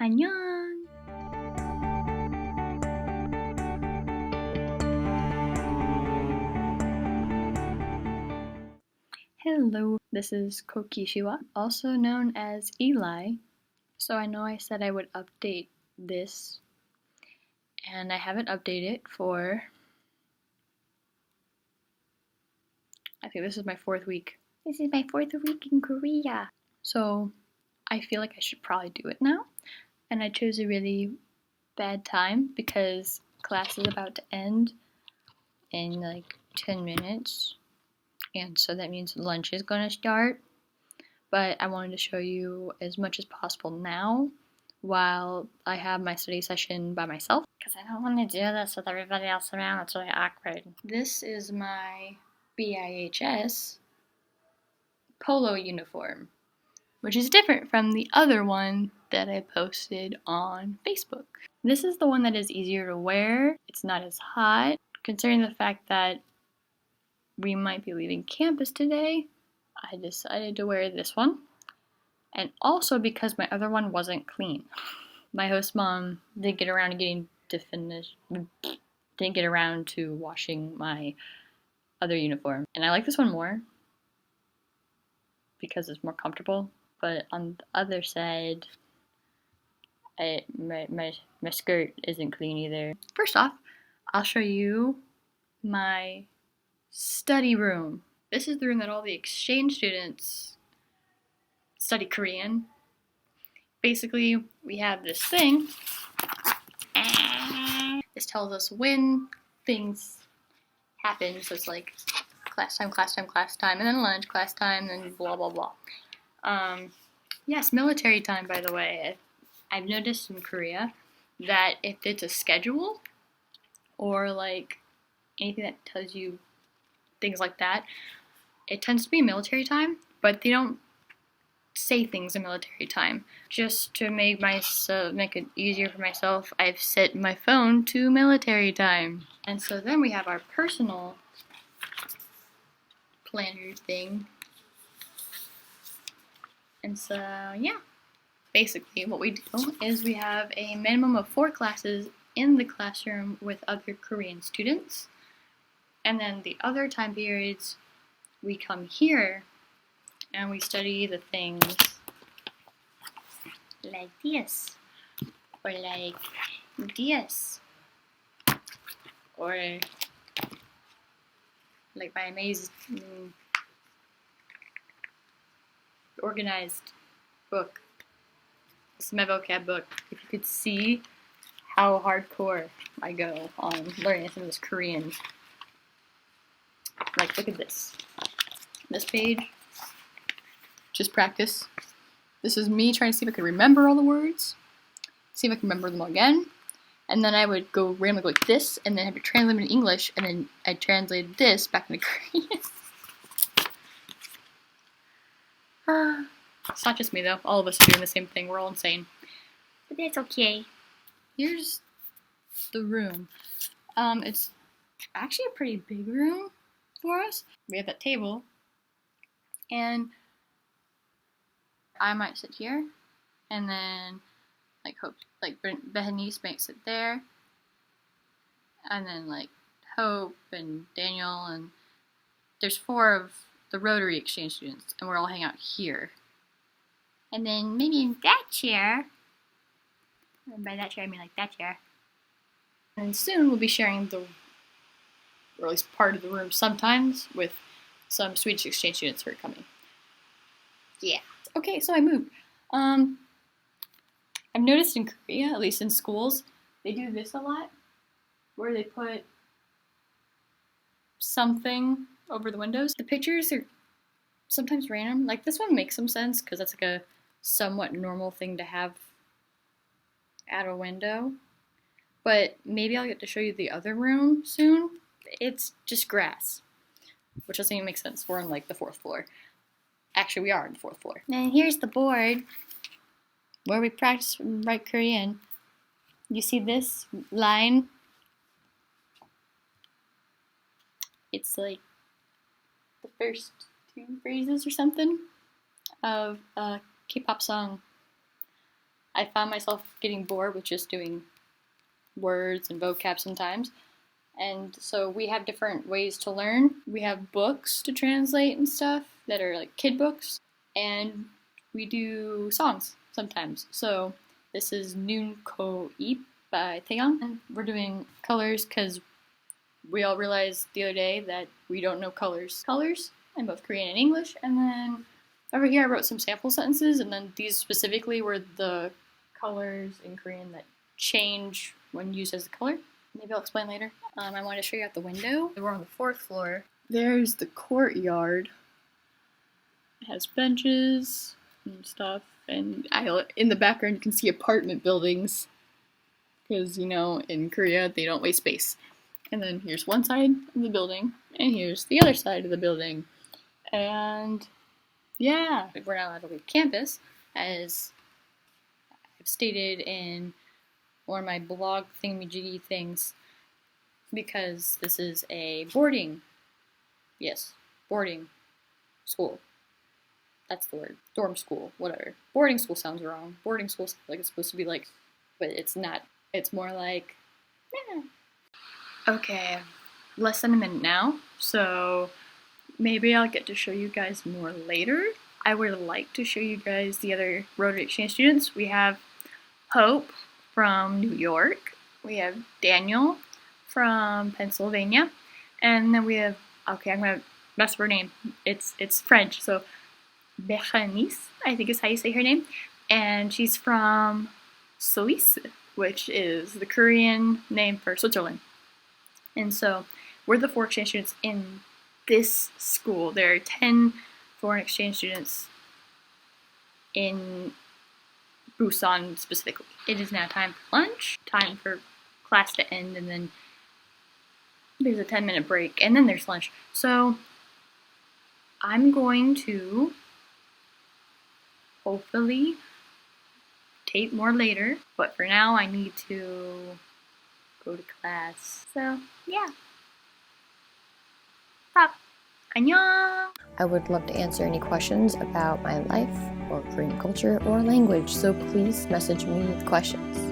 안녕! Hello, this is Kokishiwa, also known as Eli. So I know I said I would update this, and I haven't updated it for, I think this is my 4th week. This is my 4th week in Korea. So I feel like I should probably do it now, and I chose a really bad time because class is about to end in like 10 minutes. And so that means lunch is going to start, but I wanted to show you as much as possible now while I have my study session by myself, because I don't want to do this with everybody else around. It's really awkward. This is my BIHS polo uniform, which is different from the other one that I posted on Facebook. This is the one that is easier to wear. It's not as hot, considering the fact that we might be leaving campus today. I decided to wear this one, and also because my other one wasn't clean. My host mom didn't get around to washing my other uniform, and I like this one more because it's more comfortable. But on the other side, my skirt isn't clean either. First off, I'll show you my study room. This is the room that all the exchange students study Korean. Basically, we have this thing. This tells us when things happen. So it's like class time, and then lunch, class time, and then blah, blah, blah. Yes, military time, by the way. I've noticed in Korea that if it's a schedule or like anything that tells you things like that, it tends to be military time, but they don't say things in military time. Just to make it easier for myself, I've set my phone to military time. And so then we have our personal planner thing. And so yeah, basically what we do is we have a minimum of 4 classes in the classroom with other Korean students. And then the other time periods, we come here and we study the things like this, or like this, or like my amazing organized book. This is my vocab book. If you could see how hardcore I go on learning some of this Korean. Like, look at this. This page, just practice. This is me trying to see if I could remember all the words, see if I can remember them all again, and then I would go randomly like this, and then have to translate them in English, and then I translated this back into Korean. It's not just me though, all of us are doing the same thing, we're all insane. But that's okay. Here's the room. It's actually a pretty big room for us. We have that table, and I might sit here, and then Behanice might sit there, and then like Hope and Daniel, and there's 4 of the Rotary exchange students, and we're all hanging out here. And then maybe in that chair, and by that chair I mean like that chair. And soon we'll be sharing or at least part of the room sometimes, with some Swedish exchange students who are coming. Yeah. Okay, so I moved. I've noticed in Korea, at least in schools, they do this a lot, where they put something over the windows. The pictures are sometimes random. Like this one makes some sense because that's like a somewhat normal thing to have at a window. But maybe I'll get to show you the other room soon. It's just grass, which doesn't even make sense. We're on like the 4th floor. Actually, we are on the 4th floor. And here's the board where we practice write Korean. You see this line? It's like the first 2 phrases or something of a K-pop song. I found myself getting bored with just doing words and vocab sometimes. And so we have different ways to learn. We have books to translate and stuff that are like kid books, and we do songs sometimes. So this is Noon Ko Ip by Taeyang. And we're doing colors because we all realized the other day that we don't know colors. Colors in both Korean and English. And then over here I wrote some sample sentences, and then these specifically were the colors in Korean that change when used as a color. Maybe I'll explain later. I wanted to show you out the window. We're on the 4th floor. There's the courtyard. It has benches and stuff, and in the background you can see apartment buildings, because, you know, in Korea they don't waste space. And then here's one side of the building, and here's the other side of the building. And yeah, we're not allowed to leave campus, as I've stated in one of my blog thingamajiggy things, because this is a boarding school. That's the word. Dorm school, whatever. Boarding school sounds wrong. Boarding school sounds like it's supposed to be like, but it's not. It's more like, yeah. Okay, less than a minute now, so maybe I'll get to show you guys more later. I would like to show you guys the other Rotary Exchange students. We have Hope from New York. We have Daniel from Pennsylvania. And then we have, okay, I'm going to mess up her name. It's French, so Berenice, I think is how you say her name. And she's from Swiss, which is the Korean name for Switzerland. And so we're the 4 exchange students in this school. There are 10 foreign exchange students in Busan specifically. It is now time for lunch, time for class to end, and then there's a 10-minute break, and then there's lunch. So I'm going to hopefully tape more later, but for now I need to go to class. So yeah. Stop. 안녕! I would love to answer any questions about my life or Korean culture or language, so please message me with questions.